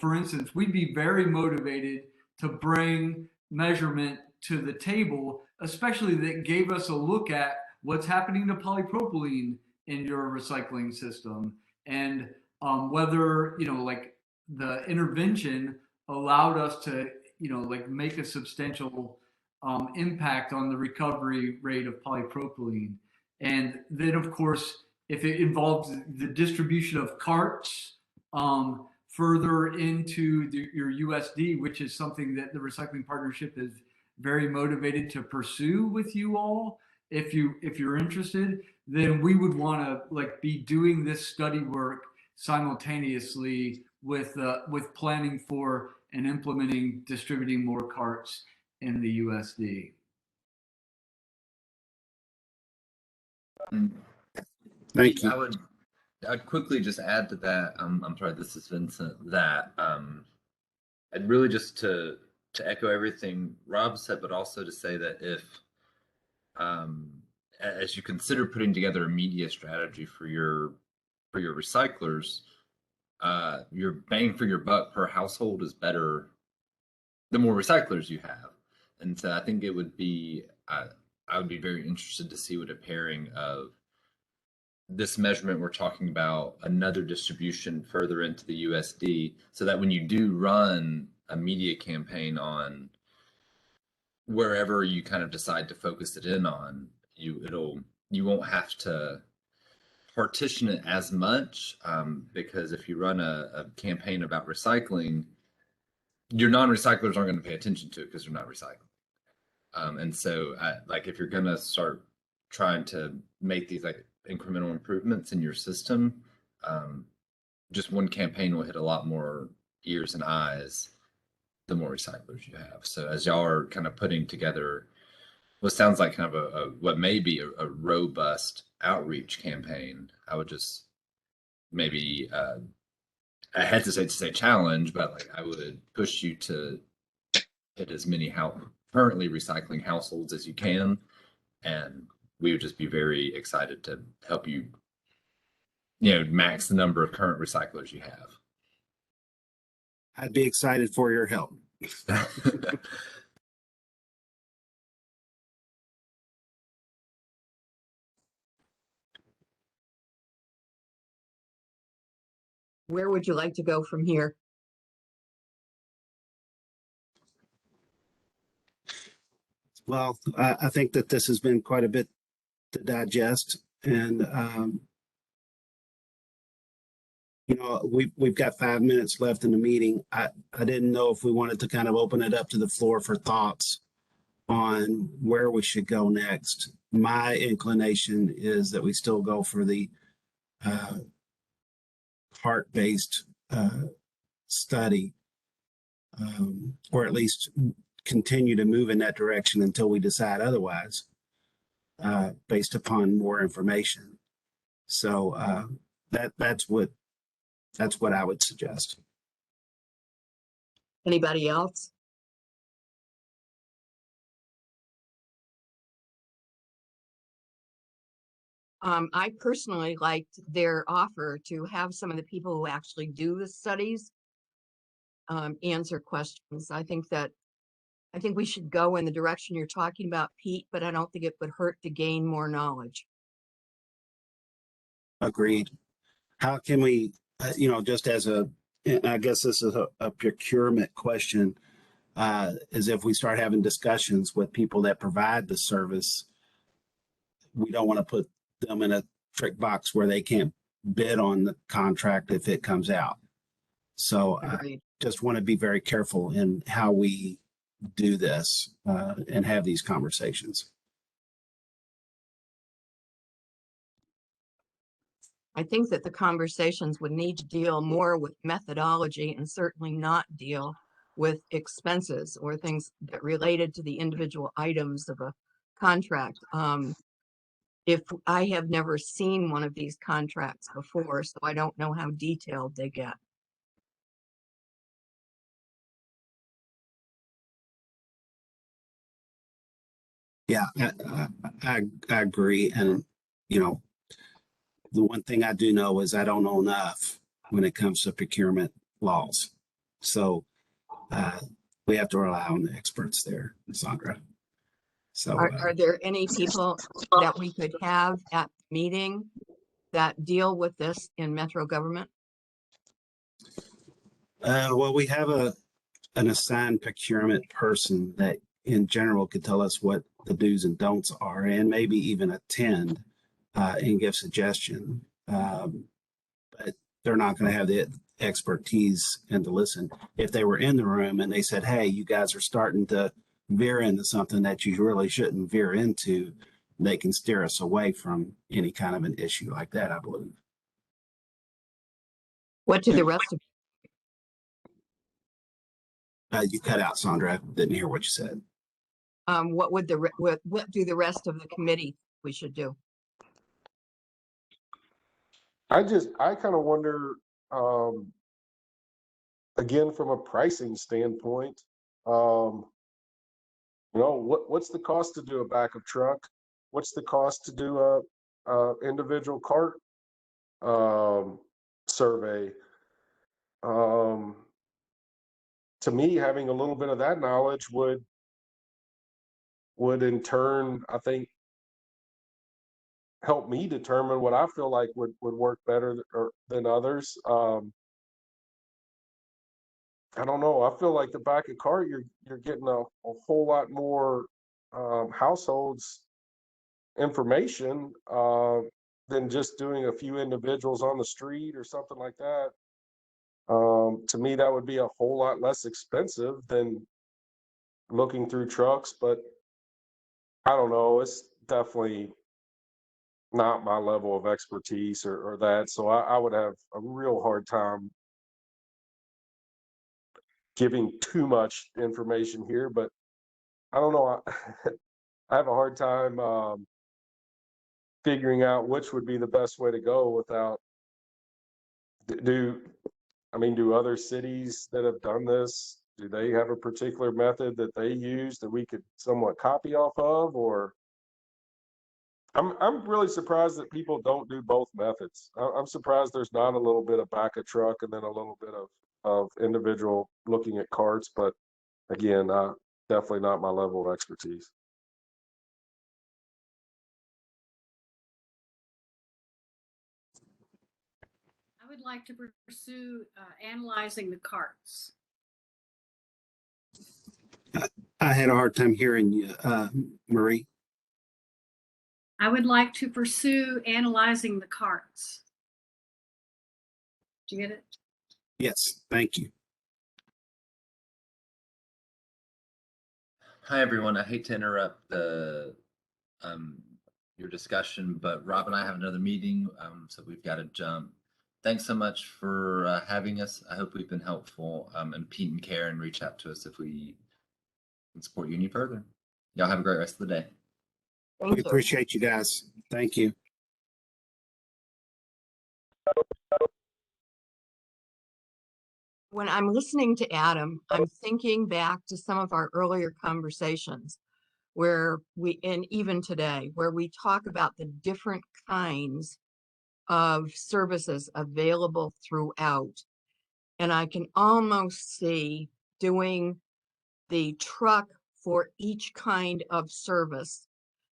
for instance, we'd be very motivated to bring measurement to the table, especially that gave us a look at what's happening to polypropylene in your recycling system, and whether like the intervention allowed us to like make a substantial impact on the recovery rate of polypropylene. And then of course, if it involves the distribution of carts further into your USD, which is something that the Recycling Partnership is very motivated to pursue with you all, if you're interested, then we would want to like be doing this study work simultaneously with planning for and implementing distributing more carts in the USD. Thank you. I'd quickly just add to that. I'm sorry, this is Vincent. That I'd really just to echo everything Rob said, but also to say that if as you consider putting together a media strategy for your recyclers, your bang for your buck per household is better the more recyclers you have. And so I think it would be, I would be very interested to see what a pairing of this measurement we're talking about, another distribution further into the USD, so that when you do run a media campaign on wherever you kind of decide to focus it in on, you won't have to partition it as much, because if you run a campaign about recycling, your non-recyclers aren't going to pay attention to it because they're not recycling. And so like if you're going to start trying to make these like incremental improvements in your system, just one campaign will hit a lot more ears and eyes the more recyclers you have. So as y'all are kind of putting together what sounds like kind of what may be a robust outreach campaign, I would just maybe I hesitate to say challenge, but like I would push you to hit as many currently recycling households as you can, and we would just be very excited to help you, max the number of current recyclers you have. I'd be excited for your help. Where would you like to go from here? Well, I think that this has been quite a bit to digest, and we've got 5 minutes left in the meeting. I didn't know if we wanted to kind of open it up to the floor for thoughts on where we should go next. My inclination is that we still go for the heart-based study, or at least continue to move in that direction until we decide otherwise, based upon more information. So that's what I would suggest. Anybody else? I personally liked their offer to have some of the people who actually do the studies answer questions. I think we should go in the direction you're talking about, Pete, but I don't think it would hurt to gain more knowledge. Agreed. How can we, just as I guess this is a procurement question, is if we start having discussions with people that provide the service, we don't want to put them in a trick box where they can't bid on the contract if it comes out. So I just want to be very careful in how we do this and have these conversations. I think that the conversations would need to deal more with methodology and certainly not deal with expenses or things that related to the individual items of a contract. If I have never seen one of these contracts before, so I don't know how detailed they get. Yeah, I agree. And, you know, the one thing I do know is I don't know enough when it comes to procurement laws. So we have to rely on the experts there, Sandra. So Are there any people that we could have at the meeting that deal with this in Metro government? well, we have an assigned procurement person that in general could tell us what the do's and don'ts are and maybe even attend and give suggestion. But they're not going to have the expertise and to listen. If they were in the room and they said, hey, you guys are starting to veer into something that you really shouldn't veer into, they can steer us away from any kind of an issue like that, I believe. What do the rest of, You cut out, Sandra. I didn't hear what you said. what would what do the rest of the committee we should do? I kind of wonder, again, from a pricing standpoint, you know, what's the cost to do a backup truck? What's the cost to do a individual cart survey? To me, having a little bit of that knowledge would in turn, I think, help me determine what I feel like would work better than others. I don't know. I feel like the back of cart, you're getting a whole lot more households information than just doing a few individuals on the street or something like that. To me, that would be a whole lot less expensive than looking through trucks, but I don't know. It's definitely not my level of expertise or that. So I would have a real hard time giving too much information here, but I don't know. I have a hard time figuring out which would be the best way to go without do other cities that have done this, do they have a particular method that they use that we could somewhat copy off of? Or I'm really surprised that people don't do both methods. I'm surprised there's not a little bit of back a truck and then a little bit of individual looking at carts, but again, definitely not my level of expertise. I would like to pursue analyzing the carts. I had a hard time hearing you, Marie. I would like to pursue analyzing the carts. Do you get it? Yes, thank you. Hi, everyone. I hate to interrupt the your discussion, but Rob and I have another meeting, so we've got to jump. Thanks so much for having us. I hope we've been helpful. And Pete and Karen, reach out to us if we can support you any further. Y'all have a great rest of the day. Thank We you. appreciate you guys. Thank you. When I'm listening to Adam, I'm thinking back to some of our earlier conversations where and even today, where we talk about the different kinds of services available throughout. And I can almost see doing the truck for each kind of service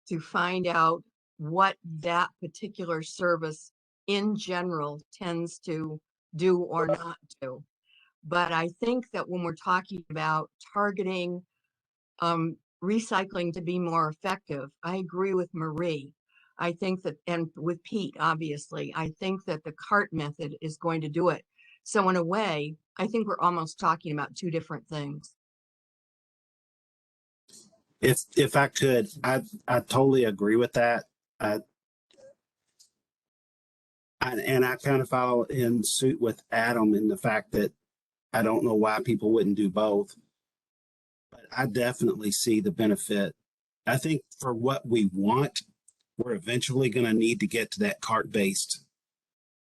to find out what that particular service in general tends to do or not do. But I think that when we're talking about targeting recycling to be more effective, I agree with Marie. I think that, and with Pete, obviously, I think that the cart method is going to do it. So in a way, I think we're almost talking about two different things. If I could, I totally agree with that. And I kind of follow in suit with Adam in the fact that I don't know why people wouldn't do both, but I definitely see the benefit. I think for what we want, we're eventually going to need to get to that cart-based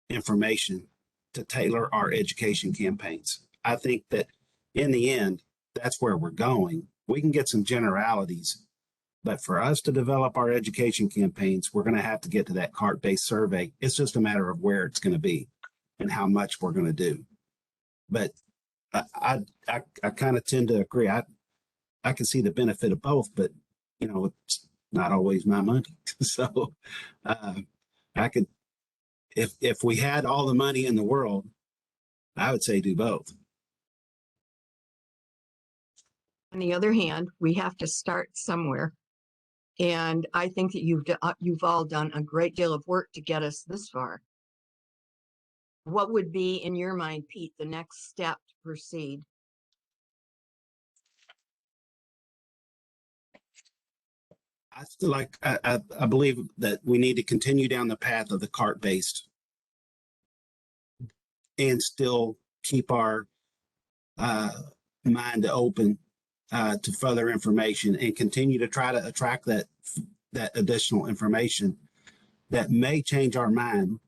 information to tailor our education campaigns. I think that in the end, that's where we're going. We can get some generalities, but for us to develop our education campaigns, we're going to have to get to that cart-based survey. It's just a matter of where it's going to be and how much we're going to do. But I kind of tend to agree. I can see the benefit of both, but you know, it's not always my money. So I could, if we had all the money in the world, I would say do both. On the other hand, we have to start somewhere. And I think that you've all done a great deal of work to get us this far. What would be, in your mind, Pete, the next step to proceed? I still I believe that we need to continue down the path of the cart-based and still keep our mind open to further information and continue to try to attract that additional information that may change our mind.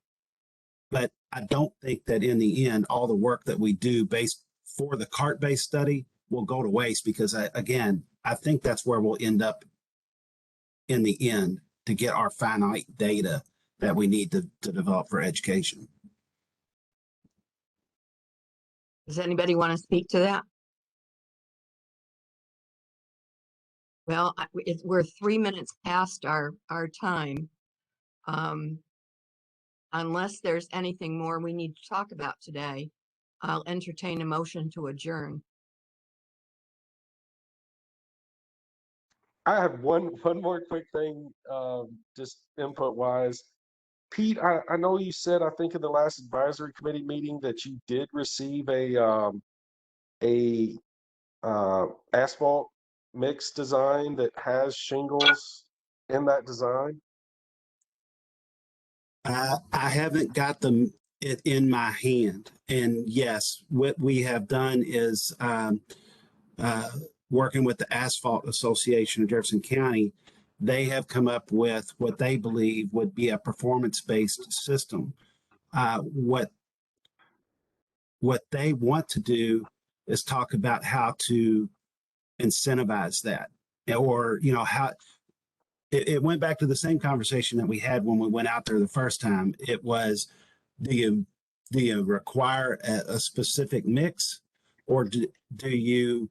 But I don't think that in the end, all the work that we do based for the cart-based study will go to waste, because again, I think that's where we'll end up in the end to get our finite data that we need to develop for education. Does anybody want to speak to that? Well, we're 3 minutes past our time. Unless there's anything more we need to talk about today, I'll entertain a motion to adjourn. I have one more quick thing, just input wise. Pete, I know you said, I think in the last advisory committee meeting, that you did receive a asphalt mix design that has shingles in that design. I haven't got it in my hand. And yes, what we have done is working with the Asphalt Association of Jefferson County, they have come up with what they believe would be a performance-based system. What they want to do is talk about how to incentivize that, or how it went back to the same conversation that we had when we went out there the first time. It was, do you require a specific mix, or do you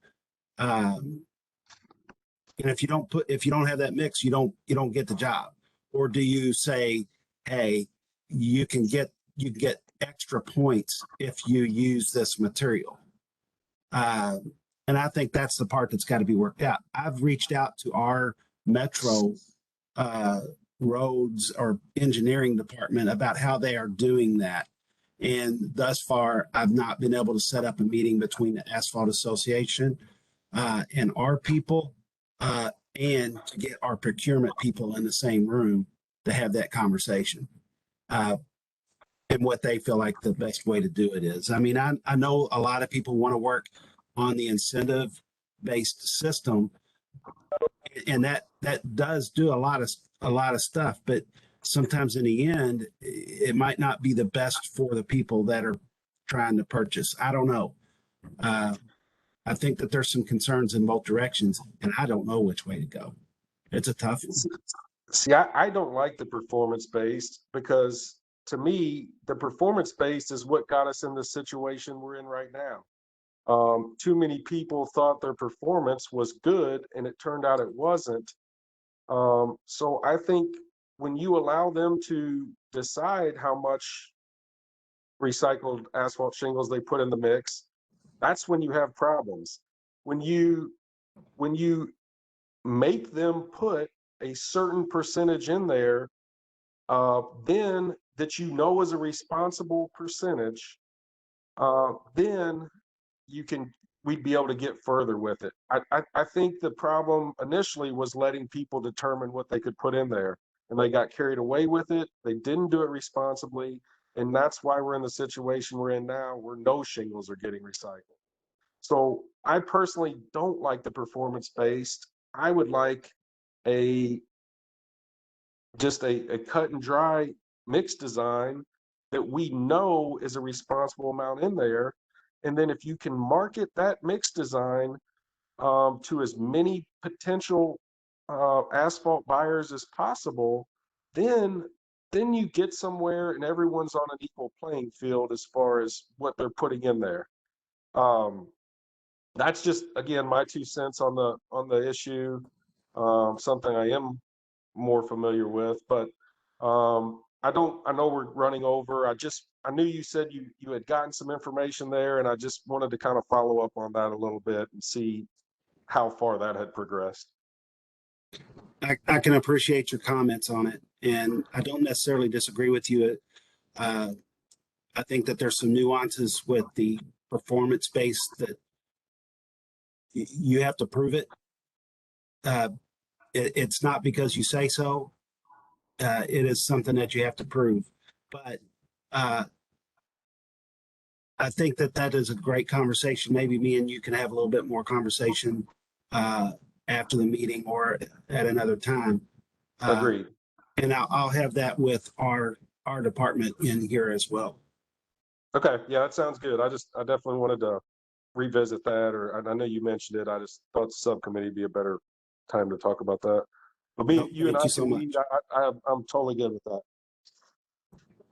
if you don't have that mix, you don't get the job, or do you say, hey, you can get extra points if you use this material? And I think that's the part that's got to be worked out. I've reached out to our Metro roads or engineering department about how they are doing that. And thus far, I've not been able to set up a meeting between the Asphalt Association and our people, and to get our procurement people in the same room to have that conversation. And what they feel like the best way to do it is. I mean, I know a lot of people want to work on the incentive-based system, and that does do a lot of stuff, but sometimes in the end, it might not be the best for the people that are trying to purchase. I don't know. I think that there's some concerns in both directions, and I don't know which way to go. It's a tough one. See, I don't like the performance-based, because to me, the performance-based is what got us in the situation we're in right now. Too many people thought their performance was good, and it turned out it wasn't. So I think when you allow them to decide how much recycled asphalt shingles they put in the mix, that's when you have problems. When you make them put a certain percentage in there, then that is a responsible percentage, then we'd be able to get further with it. I think the problem initially was letting people determine what they could put in there, and they got carried away with it. They didn't do it responsibly. And that's why we're in the situation we're in now, where no shingles are getting recycled. So I personally don't like the performance-based. I would like just a cut and dry mix design that we know is a responsible amount in there. And then if you can market that mix design to as many potential asphalt buyers as possible, then you get somewhere and everyone's on an equal playing field as far as what they're putting in there. That's just, again, my 2 cents on the issue. Something I am more familiar with, but I know we're running over. I knew you said you had gotten some information there, and I just wanted to kind of follow up on that a little bit and see how far that had progressed. I can appreciate your comments on it, and I don't necessarily disagree with you. I think that there's some nuances with the performance base that you have to prove it. It's not because you say so. It is something that you have to prove. But I think that is a great conversation. Maybe me and you can have a little bit more conversation after the meeting or at another time. Agreed. And I'll have that with our department in here as well. Okay, yeah, that sounds good. I definitely wanted to revisit that, or I know you mentioned it. I just thought the subcommittee would be a better time to talk about that. But you and I Thank you so can much. meet. I'm totally good with that.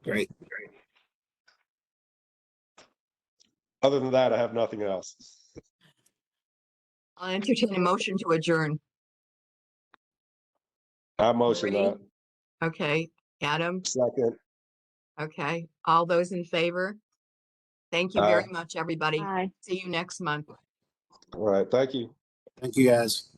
Great. Other than that, I have nothing else. I'll entertain a motion to adjourn. I motion Ready? that. Okay, Adam, Second. okay, all those in favor? Thank you very much, everybody. Bye. See you next month. All right, thank you. Thank you, guys.